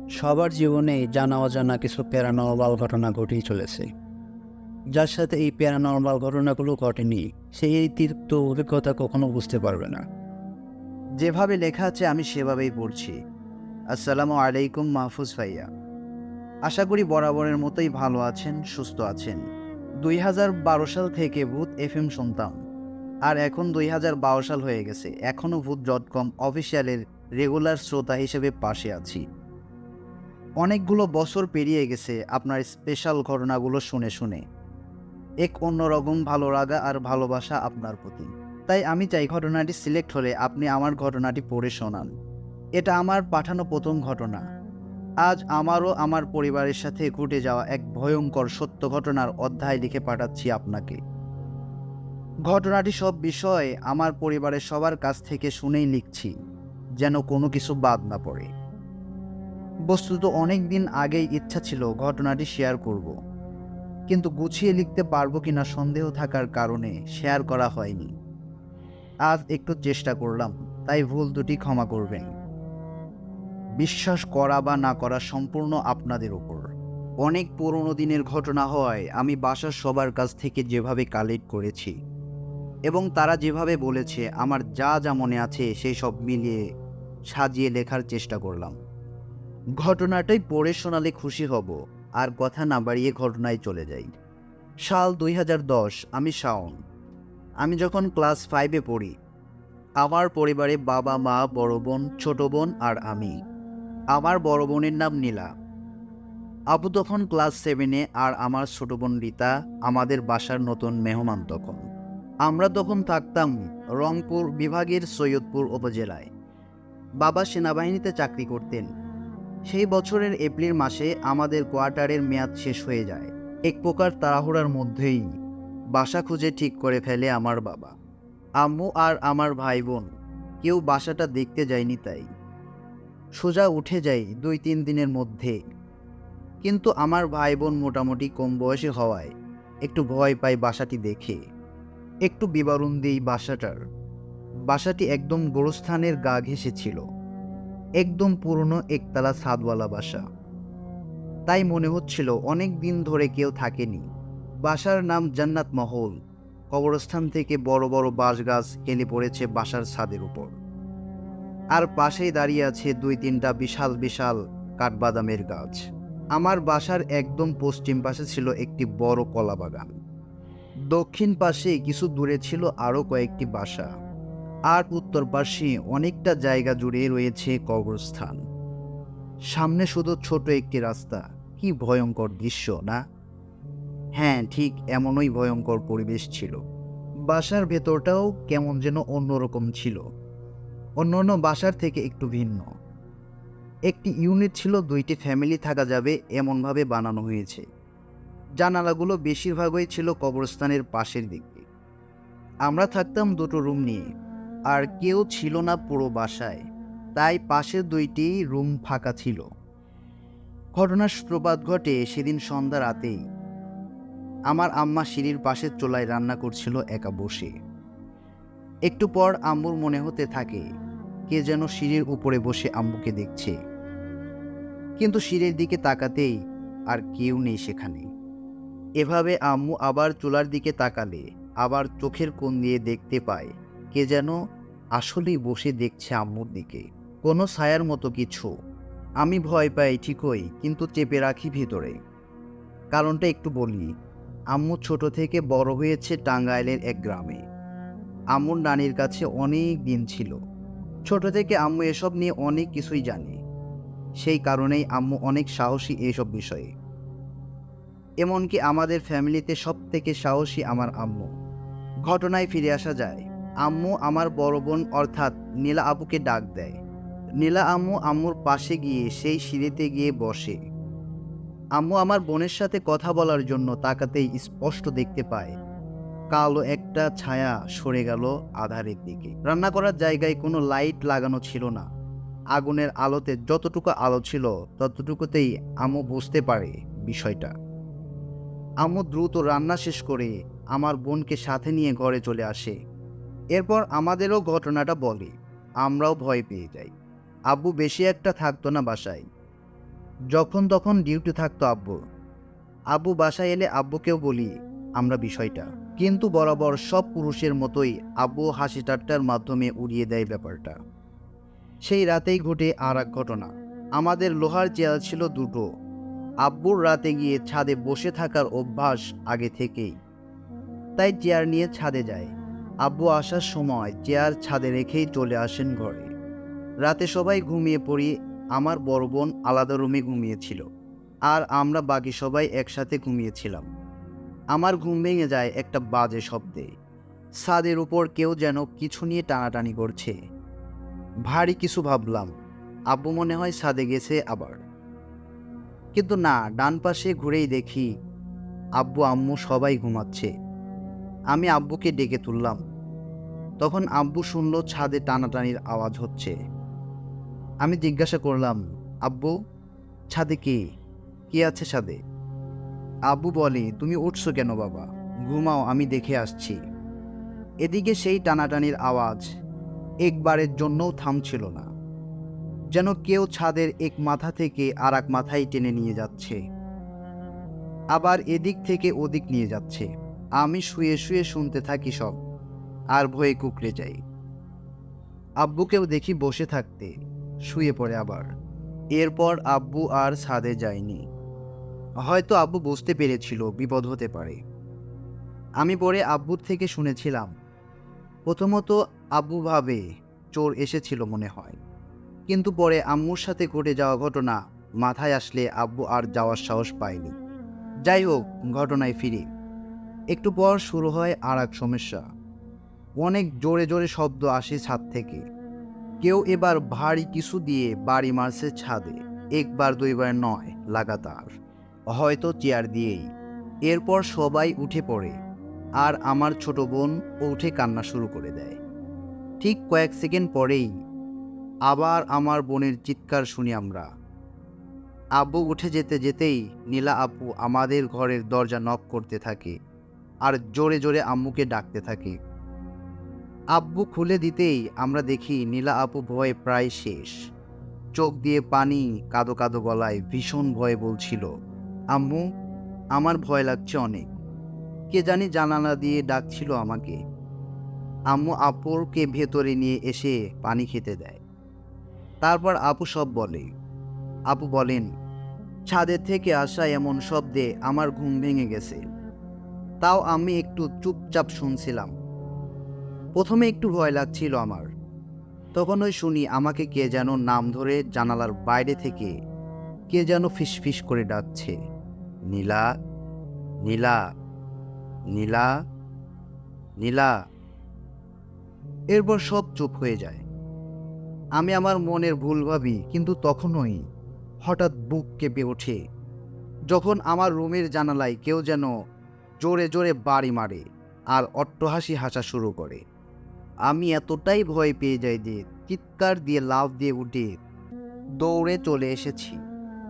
সবার জীবনে জানা অজানা কিছু প্যারানরমাল ঘটনা ঘটেই চলেছে। যার সাথে এই প্যারানরমাল ঘটনাগুলো ঘটেনি, সে এই তিক্ত অভিজ্ঞতা কখনো বুঝতে পারবে না। যেভাবে লেখা আছে আমি সেভাবেই পড়ছি। আসসালামু আলাইকুম মাহফুজ ভাইয়া। আশা করি বরাবরের মতোই ভালো আছেন, সুস্থ আছেন। ২০১২ সাল থেকে ভূত এফএম শুনতাম। আর এখন ২০১২ সাল হয়ে গেছে, এখনও ভূত.কম অফিসিয়ালের রেগুলার শ্রোতা হিসেবে পাশে আছি। অনেকগুলো বছর পেরিয়ে গেছে আপনার স্পেশাল ঘটনাগুলো শুনে শুনে। এক অন্যরকম ভালো লাগা আর ভালোবাসা আপনার প্রতি। তাই আমি চাই ঘটনাটি সিলেক্ট হলে আপনি আমার ঘটনাটি পড়ে শোনান। এটা আমার পাঠানো প্রথম ঘটনা। আজ আমারও আমার পরিবারের সাথে ঘটে যাওয়া এক ভয়ঙ্কর সত্য ঘটনার অধ্যায় লিখে পাঠাচ্ছি আপনাকে। ঘটনাটি সব বিষয়ে আমার পরিবারের সবার কাছ থেকে শুনেই লিখছি, যেন কোনো কিছু বাদ না পড়ে। বস্তুত অনেক দিন আগেই ইচ্ছা ছিল ঘটনাটি শেয়ার করব, কিন্তু গুছিয়ে লিখতে পারবো কিনা সন্দেহ থাকার কারণে শেয়ার করা হয়নি। আজ একটু চেষ্টা করলাম, তাই ভুল দুটি ক্ষমা করবেন। বিশ্বাস করা বা না করা সম্পূর্ণ আপনাদের উপর। অনেক পুরনো দিনের ঘটনা হওয়ায় আমি বাসার সবার কাছ থেকে যেভাবে কালেক্ট করেছি এবং তারা যেভাবে বলেছে, আমার যা যা মনে আছে সেই সব মিলিয়ে সাজিয়ে লেখার চেষ্টা করলাম। ঘটনাটাই পড়ে শোনালে খুশি হব। আর কথা না বাড়িয়ে ঘটনায় চলে যাই। সাল ২০১০, আমি শাওন। আমি যখন ক্লাস 5-এ পড়ি। আমার পরিবারে বাবা, মা, বড় বোন, ছোট বোন আর আমি। আমার বড় বোনের নাম নীলা। আবু তখন ক্লাস 7-এ আর আমার ছোট বোন রীতা আমাদের বাসার নতুন মেহমান তখন। আমরা তখন থাকতাম রংপুর বিভাগের সৈয়দপুর উপজেলায়। বাবা সেনাবাহিনীতে চাকরি করতেন। সেই বছরের এপ্রিল মাসে আমাদের কোয়ার্টারের মেয়াদ শেষ হয়ে যায়। এক প্রকার তাড়াহুড়ার মধ্যেই বাসা খুঁজে ঠিক করে ফেলে আমার বাবা। আম্মু আর আমার ভাই বোন কেউ বাসাটা দেখতে যায়নি, তাই সোজা উঠে যাই 2-3 দিনের মধ্যে। কিন্তু আমার ভাই বোন মোটামুটি কম বয়সী হওয়ায় একটু ভয় পাই বাসাটি দেখে। একটু বিবরণ দিই বাসাটার। বাসাটি একদম গোরস্থানের গা ঘেঁষে ছিল। একদম পুরনো একতলা ছাদওয়ালা বাসা। তাই মনে হচ্ছিল অনেক দিন ধরে কেউ থাকেনি। বাসার নাম জান্নাত মহল। কবরস্থান থেকে বড় বড় বাঁশ গাছ হেলে পড়েছে বাসার ছাদের উপর। আর পাশেই দাঁড়িয়ে আছে 2-3টা বিশাল বিশাল কাঠবাদামের গাছ। আমার বাসার একদম পশ্চিম পাশে ছিল একটি বড় কলা বাগান। দক্ষিণ পাশে কিছু দূরে ছিল আরও কয়েকটি বাসা। আর উত্তর পাশে অনেকটা জায়গা জুড়ে রয়েছে কবরস্থান। সামনে শুধু ছোট একটি রাস্তা। কি ভয়ঙ্কর দৃশ্য না? হ্যাঁ, ঠিক এমনই ভয়ঙ্কর পরিবেশ ছিল। বাসার ভেতরটাও কেমন যেন অন্যরকম ছিল, অন্যান্য বাসার থেকে একটু ভিন্ন। একটি ইউনিট ছিল, 2টি ফ্যামিলি থাকা যাবে এমনভাবে বানানো হয়েছে। জানালাগুলো বেশিরভাগই ছিল কবরস্থানের পাশের দিকে। আমরা থাকতাম 2টো রুম নিয়ে, আর কেউ ছিল না পুরো বাসায়, তাই পাশের 2টি রুম ফাঁকা ছিল। ঘটনার সূত্রপাত ঘটে সেদিন সন্ধ্যা রাতেই। আমার আম্মা সিঁড়ির পাশের চুলায় রান্না করছিল একা বসে। একটু পর আম্মুর মনে হতে থাকে কে যেন সিঁড়ির উপরে বসে আম্মুকে দেখছে। কিন্তু সিঁড়ির দিকে তাকাতেই আর কেউ নেই সেখানে। এভাবে আম্মু আবার চুলার দিকে তাকালে আবার চোখের কোণ দিয়ে দেখতে পায় কে যেন আসলেই বসে দেখছে আম্মুর দিকে, কোনো ছায়ার মতো কিছু। আমি ভয় পাই ঠিকই, কিন্তু চেপে রাখি ভিতরে। কারণটা একটু বলি। আম্মু ছোট থেকে বড় হয়েছে টাঙ্গাইলের এক গ্রামে। আম্মুর নানির কাছে অনেক দিন ছিল। ছোট থেকে আম্মু এসব নিয়ে অনেক কিছুই জানে। সেই কারণেই আম্মু অনেক সাহসী এইসব বিষয়ে। এমনকি আমাদের ফ্যামিলিতে সব থেকে সাহসী আমার আম্মু। ঘটনায় ফিরে আসা যায়। আম্মু আমার বড় বোন অর্থাৎ নীলা আপুকে ডাক দেয়। নীলা আম্মু আম্মুর পাশে গিয়ে সেই সিঁড়িতে গিয়ে বসে। আম্মু আমার বোনের সাথে কথা বলার জন্য তাকাতেই স্পষ্ট দেখতে পায় কালো একটা ছায়া সরে গেল আধারের দিকে। রান্না করার জায়গায় কোনো লাইট লাগানো ছিল না। আগুনের আলোতে যতটুকু আলো ছিল ততটুকুতেই আম্মু বুঝতে পারে বিষয়টা। আম্মু দ্রুত রান্না শেষ করে আমার বোনকে সাথে নিয়ে ঘরে চলে আসে। এরপর আমাদেরও ঘটনাটা বলে। আমরাও ভয় পেয়ে যাই। আব্বু বেশি একটা থাকতো না বাসায়। যখন তখন ডিউটি থাকতো আব্বুর। আব্বু বাসায় এলে আব্বুকেও বলি আমরা বিষয়টা, কিন্তু বরাবর সব পুরুষের মতোই আব্বু হাসি ঠাট্টার মাধ্যমে উড়িয়ে দেয় ব্যাপারটা। সেই রাতেই ঘটে আর এক ঘটনা। আমাদের লোহার চেয়ার ছিল দুটো। আব্বুর রাতে গিয়ে ছাদে বসে থাকার অভ্যাস আগে থেকেই, তাই চেয়ার নিয়ে ছাদে যায়। আব্বু আসার সময় চেয়ার ছাদে রেখেই চলে আসেন ঘরে। রাতে সবাই ঘুমিয়ে পড়ি। আমার বড় বোন আলাদা রুমে ঘুমিয়েছিল, আর আমরা বাকি সবাই একসাথে ঘুমিয়েছিলাম। আমার ঘুম ভেঙে যায় একটা বাজে শব্দে। ছাদের উপর কেউ যেন কিছু নিয়ে টানাটানি করছে। ভারী কিছু ভাবলাম, আব্বু মনে হয় ছাদে গেছে আবার। কিন্তু না, ডান পাশে ঘুরেই দেখি আব্বু আম্মু সবাই ঘুমাচ্ছে। আমি আব্বুকে ডেকে তুললাম। তখন আব্বু শুনল ছাদে টানাটানির আওয়াজ হচ্ছে। আমি জিজ্ঞাসা করলাম, আব্বু ছাদে কে আছে ছাদে? আব্বু বলে, তুমি উঠছো কেন বাবা, ঘুমাও, আমি দেখে আসছি। এদিকে সেই টানাটানির আওয়াজ একবারের জন্যও থামছিল না, যেন কেউ ছাদের এক মাথা থেকে আর এক মাথায় টেনে নিয়ে যাচ্ছে, আবার এদিক থেকে ওদিক নিয়ে যাচ্ছে। আমি শুয়ে শুয়ে শুনতে থাকি সব, আর ভয়ে কুঁকড়ে যাই। আব্বুকেও দেখি বসে থাকতে, শুয়ে পড়ে আবার। এরপর আব্বু আর ছাদে যায়নি। হয়তো আব্বু বুঝতে পেরেছিল বিপদ হতে পারে। আমি পরে আব্বুর থেকে শুনেছিলাম, প্রথমত আব্বু ভাবে চোর এসেছিল মনে হয়, কিন্তু পরে আম্মুর সাথে ঘটে যাওয়া ঘটনা মাথায় আসলে আব্বু আর যাওয়ার সাহস পায়নি। যাই হোক, ঘটনায় ফিরি। একটু পর শুরু হয় আর এক সমস্যা। অনেক জোরে জোরে শব্দ আসে ছাদ থেকে। কেউ এবার ভারী কিছু দিয়ে বাড়ি মারছে ছাদে, একবার দুইবার নয়, লাগাতার, হয়তো চেয়ার দিয়েই। এরপর সবাই উঠে পড়ে, আর আমার ছোট বোন উঠে কান্না শুরু করে দেয়। ঠিক কয়েক সেকেন্ড পরেই আবার আমার বোনের চিৎকার শুনি আমরা। আব্বু উঠে যেতে যেতেই নীলা আপু আমাদের ঘরের দরজা নক করতে থাকে, আর জোরে জোরে আম্মুকে ডাকতে থাকে। আব্বু খুলে দিতেই আমরা দেখি নীলা আপু ভয়ে প্রায় শেষ, চোখ দিয়ে পানি, কাঁদো কাঁদো গলায় ভীষণ ভয়ে বলছিল, আম্মু আমার ভয় লাগছে অনেক। কে জানি জানালা দিয়ে ডাকছিল আমাকে। আম্মু আপুরকে ভেতরে নিয়ে এসে পানি খেতে দেয়। তারপর আপু সব বলে। আপু বলেন, ছাদের থেকে আসা এমন শব্দে আমার ঘুম ভেঙে গেছে। তাও আমি একটু চুপচাপ শুনছিলাম। প্রথমে একটু ভয় লাগছিল আমার। তখন ওই শুনি আমাকে কে যেন নাম ধরে জানালার বাইরে থেকে কে যেন ফিসফিস করে ডাকছে, নীলা, নীলা, নীলা, নীলা। এরপর সব চুপ হয়ে যায়। আমি আমার মনের ভুল ভাবি, কিন্তু তখনই হঠাৎ বুক কেঁপে ওঠে যখন আমার রুমের জানালায় কেউ যেন জোরে জোরে বাড়ি মারে আর অট্টহাসি হাসা শুরু করে। আমি এতটাই ভয় পেয়ে যাই যে চিৎকার দিয়ে লাফ দিয়ে উঠে দৌড়ে চলে এসেছি।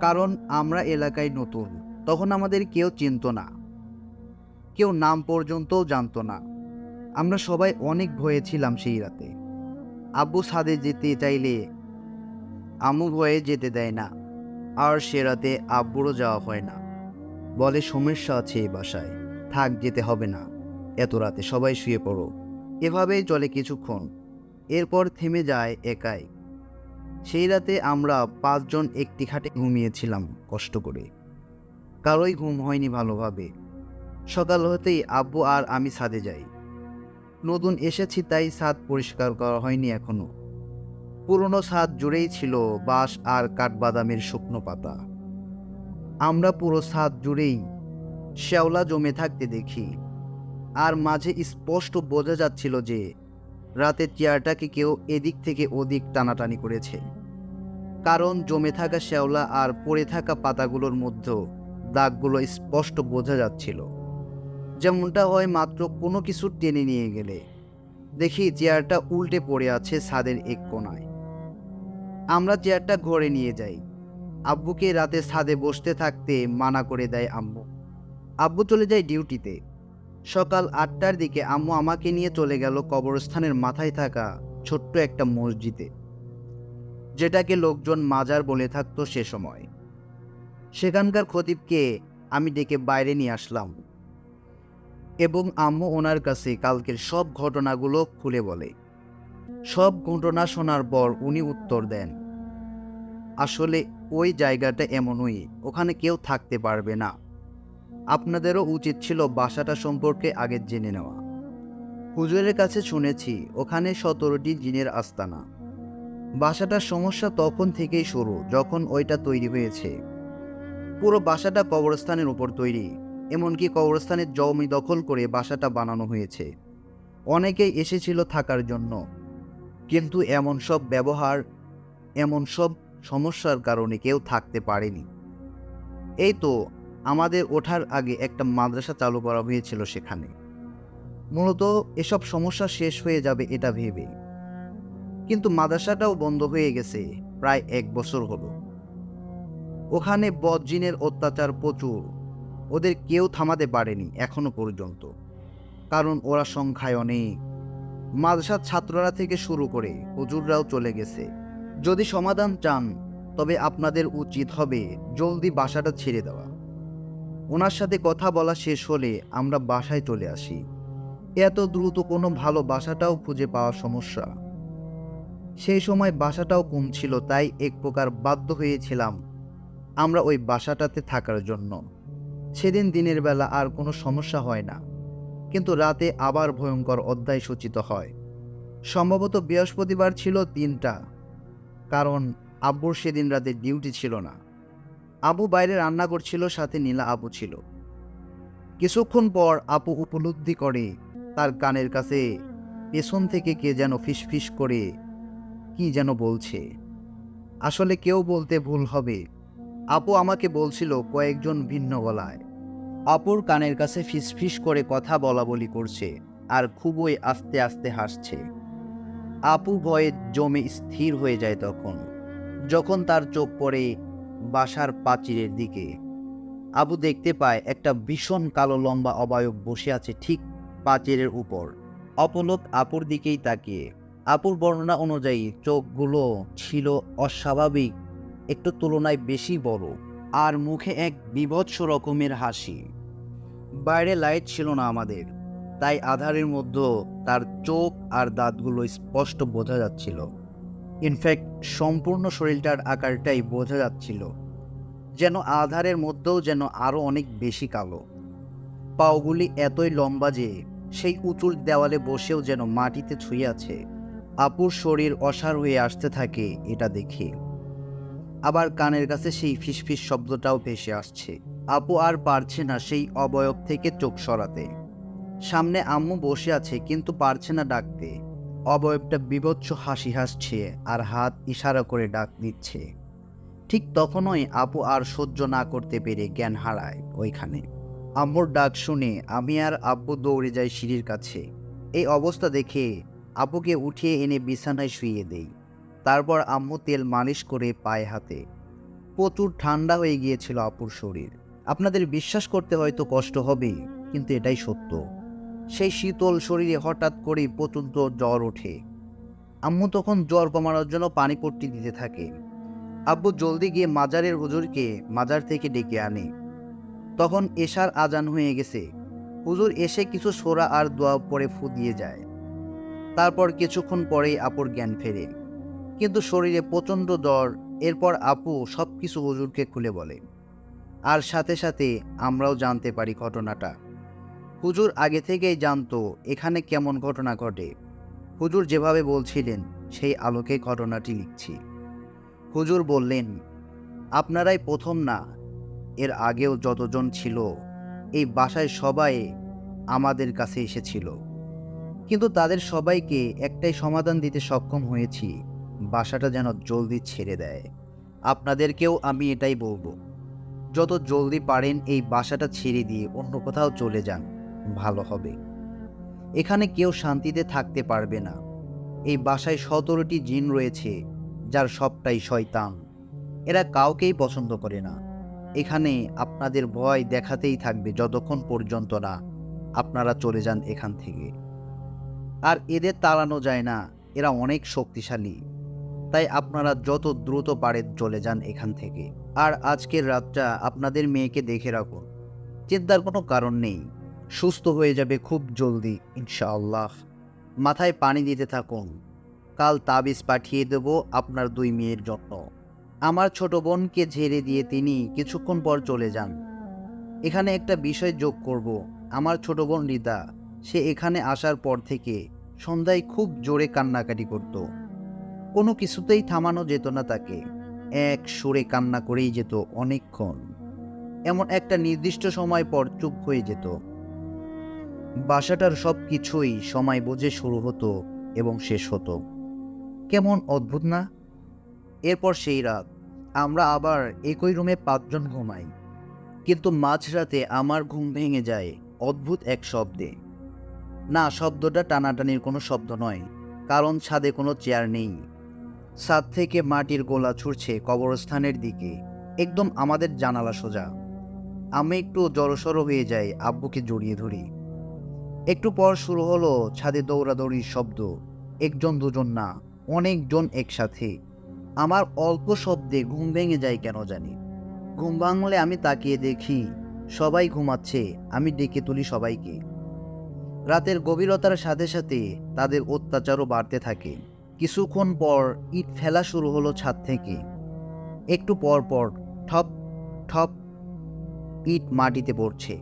কারণ আমরা এলাকায় নতুন, তখন আমাদের কেউ চিনত না, কেউ নাম পর্যন্তও জানতো না। আমরা সবাই অনেক ভয়ে ছিলাম সেই রাতে। আব্বু ছাদে যেতে চাইলে আম্মু ভয়ে যেতে দেয় না, আর সে রাতে আব্বুরও যাওয়া হয় না। বলে সমস্যা আছে এই বাসায়, থাক, যেতে হবে না, এত রাতে সবাই শুয়ে পড়ো। এভাবেই চলে কিছুক্ষণ, এরপর থেমে যায় একাই। সেই রাতে আমরা 5 জন একটি খাটে ঘুমিয়েছিলাম কষ্ট করে। কারোই ঘুম হয়নি ভালোভাবে। সকাল হতেই আব্বু আর আমি ছাদে যাই। নতুন এসেছি তাই ছাদ পরিষ্কার করা হয়নি এখনো। পুরনো ছাদ জুড়েই ছিল বাঁশ আর কাঠবাদামের শুকনো পাতা। আমরা পুরো ছাদ জুড়েই শ্যাওলা জমে থাকতে দেখি, আর মাঝে স্পষ্ট বোঝা যাচ্ছিল যে রাতের চেয়ারটাকে কেউ এদিক থেকে ওদিক টানাটানি করেছে। কারণ জমে থাকা শ্যাওলা আর পড়ে থাকা পাতাগুলোর মধ্যে দাগগুলো স্পষ্ট বোঝা যাচ্ছিল, যেমনটা হয় মাত্র কোনো কিছু টেনে নিয়ে গেলে। দেখি চেয়ারটা উল্টে পড়ে আছে ছাদের এক কোণায়। আমরা চেয়ারটা ঘরে নিয়ে যাই। আব্বুকে রাতে ছাদে বসতে থাকতে মানা করে দেয় আম্মু। আব্বু চলে যায় ডিউটিতে। সকাল 8টার দিকে আম্মু আমাকে নিয়ে চলে গেল কবরস্থানের মাথায় থাকা ছোট্ট একটা মসজিদে, যেটাকে লোকজন মাজার বলে থাকতো সে সময়। সেখানকার খতিবকে আমি ডেকে বাইরে নিয়ে আসলাম এবং আম্মু ওনার কাছে কালকের সব ঘটনাগুলো খুলে বলে। সব ঘটনা শোনার পর উনি উত্তর দেন, আসলে ওই জায়গাটা এমনই, ওখানে কেউ থাকতে পারবে না। আপনাদেরও উচিত ছিল বাসাটা সম্পর্কে আগে জেনে নেওয়া। হুজুরের কাছে শুনেছি ওখানে 17টি জিনের আস্তানা। বাসাটার সমস্যা তখন থেকেই শুরু যখন ওইটা তৈরি হয়েছে। পুরো বাসাটা কবরস্থানের উপর তৈরি, এমনকি কবরস্থানের জমি দখল করে বাসাটা বানানো হয়েছে। অনেকেই এসেছিল থাকার জন্য, কিন্তু এমন সব ব্যবহার, এমন সব সমস্যার কারণে কেউ থাকতে পারেনি। এই তো আমাদের ওঠার আগে একটা মাদ্রাসা চালু করা হয়েছিল সেখানে, মূলত এসব সমস্যা শেষ হয়ে যাবে এটা ভেবে। কিন্তু মাদ্রাসাটাও বন্ধ হয়ে গেছে প্রায় 1 বছর হলো। ওখানে বদজিনের অত্যাচার প্রচুর, ওদের কেউ থামাতে পারেনি এখনো পর্যন্ত, কারণ ওরা সংখ্যায় অনেক। মাদ্রাসার ছাত্ররা থেকে শুরু করে হুজুররাও চলে গেছে। যদি সমাধান চান তবে আপনাদের উচিত হবে জলদি বাসাটা ছেড়ে দেওয়া। ওনার সাথে কথা বলা শেষ হলে আমরা বাসায় চলে আসি। এত দ্রুত কোনো ভালো বাসাটাও খুঁজে পাওয়া সমস্যা। সেই সময় বাসাটাও কম ছিল, তাই এক প্রকার বাধ্য হয়েছিলাম আমরা ওই বাসাটাতে থাকার জন্য। সেদিন দিনের বেলা আর কোনো সমস্যা হয় না, কিন্তু রাতে আবার ভয়ঙ্কর অধ্যায় সূচিত হয়। সম্ভবত বৃহস্পতিবার ছিল দিনটা, কারণ আব্বুর সেদিন রাতে ডিউটি ছিল না। আবু বাইরে রান্না করছিল, সাথে নীলা আপু ছিল। কিছুক্ষণ পর আপু উপলব্ধি করে তার কানের কাছে পেছন থেকে কে যেন ফিসফিস করে কি যেন বলছে। আসলে কেউ বলতে ভুল হবে, আপু আমাকে বলছিল কয়েকজন ভিন্ন গলায়। আপুর কানের কাছে ফিসফিস করে কথা বলা বলি করছে আর খুবই আস্তে আস্তে হাসছে। আপু ভয়ে জমে স্থির হয়ে যায় যখন তার চোখ পড়ে বাসার প্রাচীরের দিকে। আবু দেখতে পায় একটা ভীষণ কালো লম্বা অবয়ব বসে আছে ঠিক প্রাচীরের উপর, অপলক আপুর দিকেই তাকিয়ে। আপুর বর্ণনা অনুযায়ী চোখগুলো ছিল অস্বাভাবিক একটু তুলনায় বেশি বড়, আর মুখে এক বীভৎস রকমের হাসি। বাইরে লাইট ছিল না আমাদের, তাই আধারের মধ্যে তার চোখ আর দাঁতগুলো স্পষ্ট বোঝা যাচ্ছিল। ইনফ্যাক্ট সম্পূর্ণ শরীরটার আকারটাই বোঝা যাচ্ছিল, যেন আধারের মধ্যেও যেন আরো অনেক বেশি কালো। পাওগুলি এতই লম্বা যে সেই উঁচু দেওয়ালে বসেও যেন মাটিতে ছুঁয়ে আছে। আপুর শরীর অসাড় হয়ে আসতে থাকে এটা দেখে। আবার কানের কাছে সেই ফিসফিস শব্দটাও ভেসে আসছে। আপু আর পারছে না সেই অবয়ব থেকে চোখ সরাতে। সামনে আম্মু বসে আছে, কিন্তু পারছে না ডাকতে। অবয়বটা বীভৎস হাসি হাসছে আর হাত ইশারা করে ডাক দিচ্ছে। ঠিক তখনই আপু আর সহ্য না করতে পেরে জ্ঞান হারায় ওইখানে। আম্মুর ডাক শুনে আমি আর আব্বু দৌড়ে যাই সিঁড়ির কাছে। এই অবস্থা দেখে আপুকে উঠিয়ে এনে বিছানায় শুইয়ে দেই। তারপর আম্মু তেল মালিশ করে পায়ে হাতে। প্রচুর ঠান্ডা হয়ে গিয়েছিল আপুর শরীর। আপনাদের বিশ্বাস করতে হয়তো কষ্ট হবে, কিন্তু এটাই সত্য। সেই শীতল শরীরে হঠাৎ করেই প্রচণ্ড জ্বর ওঠে। আম্মু তখন জ্বর কমানোর জন্য পানি পট্টি দিতে থাকে। আব্বু জলদি গিয়ে মাজারের হুজুরকে মাজার থেকে ডেকে আনে। তখন এশার আজান হয়ে গেছে। হুজুর এসে কিছু সোরা আর দোয়া পরে ফু দিয়ে যায়। তারপর কিছুক্ষণ পরেই আপুর জ্ঞান ফেরে, কিন্তু শরীরে প্রচণ্ড জ্বর। এরপর আপু সব কিছু হুজুরকে খুলে বলে, আর সাথে সাথে আমরাও জানতে পারি ঘটনাটা। হুজুর আগে থেকেই জানতো এখানে কেমন ঘটনা ঘটে। হুজুর যেভাবে বলছিলেন সেই আলোকে ঘটনাটি লিখছি। হুজুর বললেন, আপনারাই প্রথম না, এর আগেও যতজন ছিল এই বাসায় সবাই আমাদের কাছে এসেছিল, কিন্তু তাদের সবাইকে একটাই সমাধান দিতে সক্ষম হয়েছি, বাসাটা যেন জলদি ছেড়ে দেয়। আপনাদেরকেও আমি এটাই বলবো, যত জলদি পারেন এই বাসাটা ছেড়ে দিয়ে অন্য কোথাও চলে যান, ভালো হবে। এখানে কেউ শান্তিতে থাকতে পারবে না। এই বাসায় 17টি জিন রয়েছে, যার সবটাই শয়তান। এরা কাউকেই পছন্দ করে না। এখানে আপনাদের ভয় দেখাতেই থাকবে যতক্ষণ পর্যন্ত না আপনারা চলে যান এখান থেকে। আর এদের তাড়ানো যায় না, এরা অনেক শক্তিশালী। তাই আপনারা যত দ্রুত পারেন চলে যান এখান থেকে। আর আজকের রাতটা আপনাদের মেয়েকে দেখে রাখুন। চিন্তার কোনো কারণ নেই, সুস্থ হয়ে যাবে খুব জলদি ইনশাআল্লাহ। মাথায় পানি দিতে থাকুন, কাল তাবিজ পাঠিয়ে দেব আপনার 2 মেয়ের জন্য। আমার ছোট বোনকে ঝেড়ে দিয়ে তিনি কিছুক্ষণ পর চলে যান। এখানে একটা বিষয় যোগ করব, আমার ছোট বোন রিতা, সে এখানে আসার পর থেকে সন্ধ্যায় খুব জোরে কান্নাকাটি করত। কোনো কিছুতেই থামানো যেত না তাকে, এক সুরে কান্না করেই যেত অনেকক্ষণ। এমন একটা নির্দিষ্ট সময় পর চুপ হয়ে যেত। বাসাটার সব কিছুই সময় বুঝে শুরু হতো এবং শেষ হতো। কেমন অদ্ভুত না? এরপর সেই রাত আমরা আবার একই রুমে 5 জন ঘুমাই, কিন্তু মাঝরাতে আমার ঘুম ভেঙে যায় অদ্ভুত এক শব্দে। না, শব্দটা টানাটানির কোনো শব্দ নয়, কারণ ছাদে কোনো চেয়ার নেই। ছাদ থেকে মাটির গোলা ছুটছে কবরস্থানের দিকে, একদম আমাদের জানালা সোজা। আমি একটু জড়সড় হয়ে যাই, আব্বুকে জড়িয়ে ধরি। একটু পর শুরু হলো ছাদে দৌড়াদৌড়ির শব্দ, 1 জন 2 জন না, অনেকজন একসাথে। আমার অল্প শব্দে ঘুম ভেঙে যায় কেন জানি। ঘুম ভাঙলে আমি তাকিয়ে দেখি সবাই ঘুমাচ্ছে, আমি ডেকে তুলি সবাইকে। রাতের গভীরতার সাথে সাথে তাদের অত্যাচারও বাড়তে থাকে। কিছুক্ষণ পর ইট ফেলা শুরু হলো ছাদ থেকে। একটু পর পর ঠপ ঠপ ইট মাটিতে পড়ছে।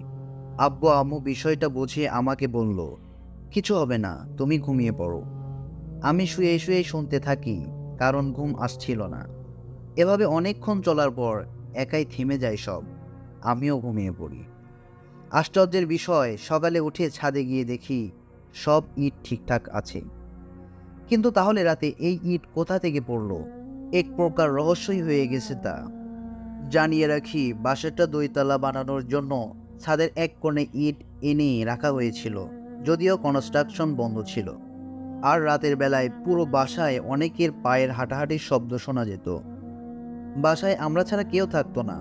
আব্বু আম্মু বিষয়টা বুঝিয়ে আমাকে বলল, কিছু হবে না, তুমি ঘুমিয়ে পড়ো। আমি শুয়ে শুয়ে শুনতে থাকি, কারণ ঘুম আসছিল না। এভাবে অনেকক্ষণ চলার পর একাই থেমে যায় সব, আমিও ঘুমিয়ে পড়ি। আশ্চর্যের বিষয়, সকালে উঠে ছাদে গিয়ে দেখি সব ইট ঠিকঠাক আছে। কিন্তু তাহলে রাতে এই ইট কোথা থেকে পড়লো? এক প্রকার রহস্যই হয়ে গেছে তা। জানিয়ে রাখি, বাসাটা 2 তলা বানানোর জন্য ছাদের এক কোণে ইট এনে রাখা হয়েছিল, যদিও কনস্ট্রাকশন বন্ধ ছিল। আর রাতের বেলায় পুরো বাসায় অনেকের পায়ের হাঁটাহাঁটির শব্দ শোনা যেত। বাসায় আমরা ছাড়া কেউ থাকতো না।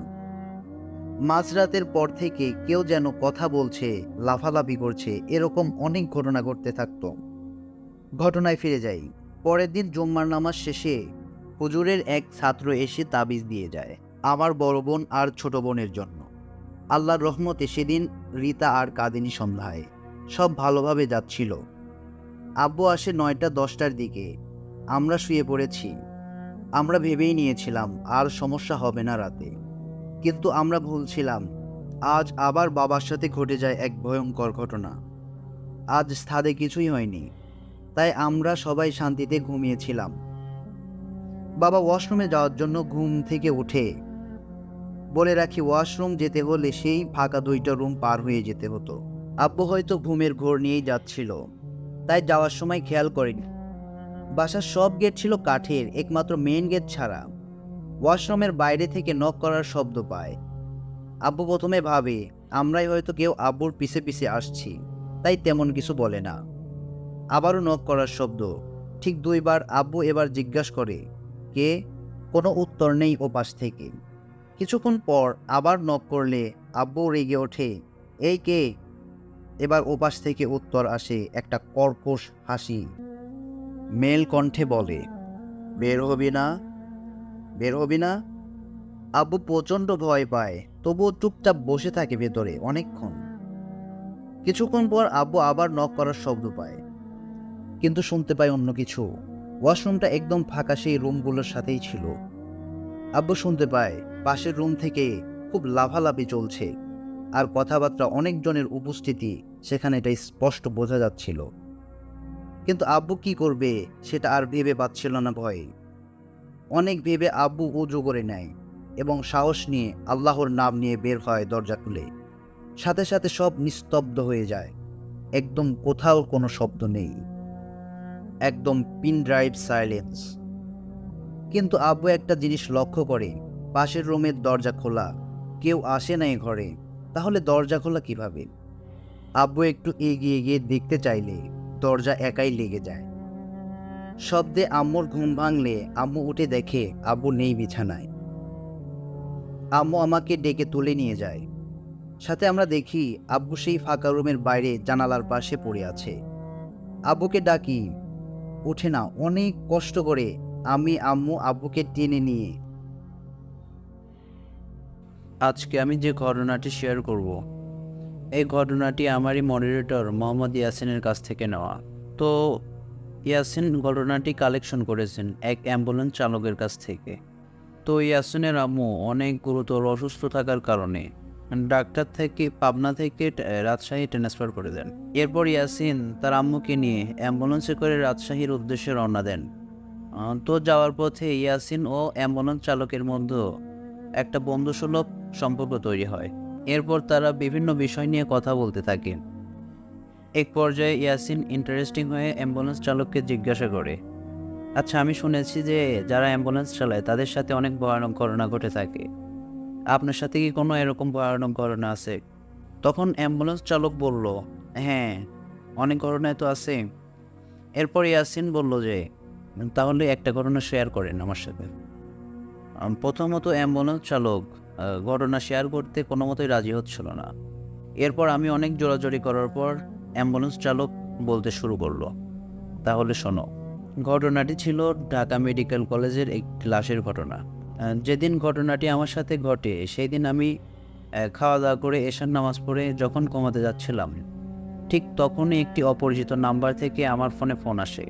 মাঝরাতের পর থেকে কেউ যেন কথা বলছে, লাফালাফি করছে, এরকম অনেক ঘটনা ঘটতে থাকতো। ঘটনায় ফিরে যাই। পরের দিন জুম্মার নামাজ শেষে হুজুরের এক ছাত্র এসে তাবিজ দিয়ে যায় আমার বড় বোন আর ছোট বোনের জন্য। আল্লাহর রহমতে সেদিন রিতা আর কাঁদেনি সন্ধ্যায়, সব ভালোভাবে যাচ্ছিল। আব্বু আসে 9টা-10টার দিকে। আমরা শুয়ে পড়েছি। আমরা ভেবেই নিয়েছিলাম আর সমস্যা হবে না রাতে, কিন্তু আমরা ভুল ছিলাম। আজ আবার বাবার সাথে ঘটে যায় এক ভয়ঙ্কর ঘটনা। আজ ছাদে কিছুই হয়নি, তাই আমরা সবাই শান্তিতে ঘুমিয়েছিলাম। বাবা ওয়াশরুমে যাওয়ার জন্য ঘুম থেকে উঠে, বলে রাখি ওয়াশরুম যেতে হলে সেই ফাঁকা 2টা রুম পার হয়ে যেতে হতো। আব্বু হয়তো ঘুমের ঘোর নিয়েই যাচ্ছিল, তাই যাওয়ার সময় খেয়াল করিনি। বাসার সব গেট ছিল কাঠের, একমাত্র মেইন গেট ছাড়া। ওয়াশরুমের বাইরে থেকে নক করার শব্দ পায়। আব্বু প্রথমে ভাবে আমরাই হয়তো কেউ আব্বুর পিছে পিছে আসছি, তাই তেমন কিছু বলে না। আবারও নক করার শব্দ, ঠিক 2 বার। আব্বু এবার জিজ্ঞাসা করে, কে? কোনো উত্তর নেই ওপাশ থেকে। কিছুক্ষণ পর আবার নক করলে আব্বু রেগে ওঠে, এই কে? এবার ওপাশ থেকে উত্তর আসে একটা কর্কশ হাসি। মেল কণ্ঠে বলে, বের হবি না, বের হবি না। আব্বু প্রচণ্ড ভয় পায়, তবুও চুপচাপ বসে থাকে ভেতরে অনেকক্ষণ। কিছুক্ষণ পর আব্বু আবার নক করার শব্দ পায়, কিন্তু শুনতে পায় অন্য কিছু। ওয়াশরুমটা একদম ফাঁকা, সেই রুমগুলোর সাথেই ছিল। আব্বু শুনতে পায় পাশের রুম থেকে খুব লাফালাফি চলছে, আর কথাবার্তা, অনেকজনের উপস্থিতি সেখানে, এটা স্পষ্ট বোঝা যাচ্ছিল। কিন্তু আব্বু কি করবে সেটা আর ভেবে পাচ্ছিল না ভয়ে। অনেক ভেবে আব্বু উজু করে নেয় এবং সাহস নিয়ে আল্লাহর নাম নিয়ে বের হয় দরজা খুলে। সাথে সাথে সব নিস্তব্ধ হয়ে যায়, একদম কোথাও কোনো শব্দ নেই, একদম পিন ড্রাইভ সাইলেন্স। কিন্তু আব্বু একটা জিনিস লক্ষ্য করে, পাশের রুমের দরজা খোলা, কেউ আসে নাই ঘরে। তাহলে দরজা খোলা কিভাবে? আব্বু একটু এগিয়ে গিয়ে দেখতে চাইলে দরজা একাই লেগে যায়। শব্দে আম্মুর ঘুম ভাঙলে আম্মু উঠে দেখে আব্বু নেই বিছানায়। আম্মু আমাকে ডেকে তুলে নিয়ে যায়। সাথে আমরা দেখি আব্বু সেই ফাঁকা রুমের বাইরে জানালার পাশে পড়ে আছে। আব্বুকে ডাকি, ওঠে না। অনেক কষ্ট করে আমি আম্মু আব্বুকে টেনে নিয়ে আজকে আমি যে ঘটনাটি শেয়ার করব, এই ঘটনাটি আমারই মডারেটর মোহাম্মদ ইয়াসিনের কাছ থেকে নেওয়া। তো ইয়াসিন ঘটনাটি কালেকশন করেছেন এক অ্যাম্বুলেন্স চালকের কাছ থেকে। তো ইয়াসিনের আম্মু অনেক গুরুতর অসুস্থ থাকার কারণে ডাক্তার থেকে পাবনা থেকে রাজশাহী ট্রান্সফার করে দেন। এরপর ইয়াসিন তার আম্মুকে নিয়ে অ্যাম্বুলেন্সে করে রাজশাহীর উদ্দেশ্যে রওনা দেন। তো যাওয়ার পথে ইয়াসিন ও অ্যাম্বুলেন্স চালকের মধ্যে একটা বন্ধুসুলভ সম্পর্ক তৈরি হয়। এরপর তারা বিভিন্ন বিষয় নিয়ে কথা বলতে থাকে। এক পর্যায়ে ইয়াসিন ইন্টারেস্টিং হয়ে অ্যাম্বুলেন্স চালককে জিজ্ঞাসা করে, আচ্ছা, আমি শুনেছি যে যারা অ্যাম্বুলেন্স চালায় তাদের সাথে অনেক ভয়ানক ঘটনা ঘটে থাকে। আপনার সাথে কি কোনো এরকম ভয়ানক ঘটনা আছে? তখন অ্যাম্বুলেন্স চালক বলল, হ্যাঁ, অনেক ঘটনায় তো আছে। এরপর ইয়াসিন বলল যে, তাহলে একটা ঘটনা শেয়ার করেন আমার সাথে। প্রথমত অ্যাম্বুলেন্স চালক ঘটনা শেয়ার করতে কোনো মতোই রাজি হচ্ছিল না। এরপর আমি অনেক জোরাজোরি করার পর অ্যাম্বুলেন্স চালক বলতে শুরু করলো, তাহলে শোনো। ঘটনাটি ছিল ঢাকা মেডিকেল কলেজের একটি লাশের ঘটনা। যেদিন ঘটনাটি আমার সাথে ঘটে সেই দিন আমি খাওয়া দাওয়া করে এশার নামাজ পড়ে যখন ঘুমাতে যাচ্ছিলাম, ঠিক তখনই একটি অপরিচিত নাম্বার থেকে আমার ফোনে ফোন আসে।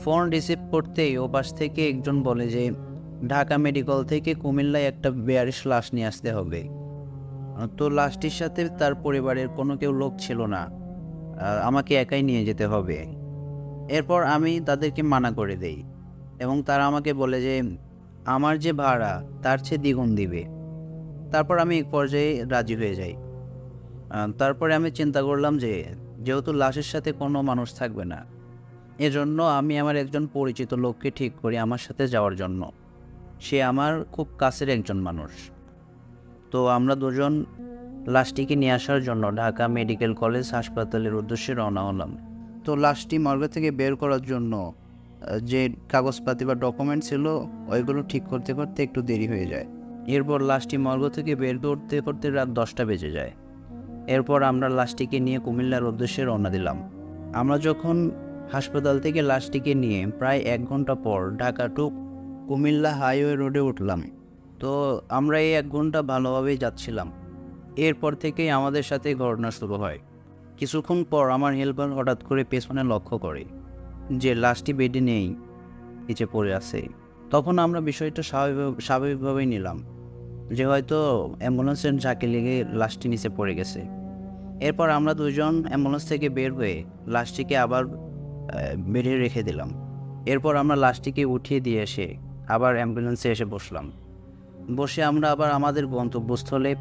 ফোন রিসিভ করতেই ওপাশ থেকে একজন বলে যে ঢাকা মেডিকেল থেকে কুমিল্লায় একটা বেয়ারিশ লাশ নিয়ে আসতে হবে। তো লাশটির সাথে তার পরিবারের কোনো কেউ লোক ছিল না, আমাকে একাই নিয়ে যেতে হবে। এরপর আমি তাদেরকে মানা করে দেই এবং তারা আমাকে বলে যে আমার যে ভাড়া তার চেয়ে দ্বিগুণ দিবে। তারপর আমি এক পর্যায়ে রাজি হয়ে যাই। তারপরে আমি চিন্তা করলাম যে যেহেতু লাশের সাথে কোনো মানুষ থাকবে না, এজন্য আমি আমার একজন পরিচিত লোককে ঠিক করি আমার সাথে যাওয়ার জন্য। সে আমার খুব কাছের একজন মানুষ। তো আমরা দুজন লাশটিকে নিয়ে আসার জন্য ঢাকা মেডিকেল কলেজ হাসপাতালের উদ্দেশ্যে রওনা হলাম। তো লাশটি মর্গ থেকে বের করার জন্য যে কাগজপাতি বা ডকুমেন্ট ছিল ওইগুলো ঠিক করতে করতে একটু দেরি হয়ে যায়। এরপর লাশটি মর্গ থেকে বের করতে করতে রাত 10টা বেজে যায়। এরপর আমরা লাশটিকে নিয়ে কুমিল্লার উদ্দেশ্যে রওনা দিলাম। আমরা যখন হাসপাতাল থেকে লাশটিকে নিয়ে প্রায় 1 ঘন্টা পর ঢাকা টু কুমিল্লা হাইওয়ে রোডে উঠলাম। তো আমরা এই 1 ঘন্টা ভালোভাবেই যাচ্ছিলাম। এরপর থেকেই আমাদের সাথে ঘটনা শুরু হয়। কিছুক্ষণ পর আমার হেল্পার হঠাৎ করে পেছনে লক্ষ্য করে যে লাশটি বেডে নেই, নিচে পড়ে আছে। তখন আমরা বিষয়টা স্বাভাবিকভাবেই নিলাম যে হয়তো অ্যাম্বুলেন্সের ঝাঁকে লেগে লাশটি নিচে পড়ে গেছে। এরপর আমরা দুজন অ্যাম্বুলেন্স থেকে বের হয়ে লাশটিকে আবার বেডে রেখে দিলাম। এরপর আমরা লাশটিকে উঠিয়ে দিয়ে এসে আবার অ্যাম্বুলেন্সে এসে বসলাম। বসে আমরা আবার আমাদের গন্তব্যস্থলে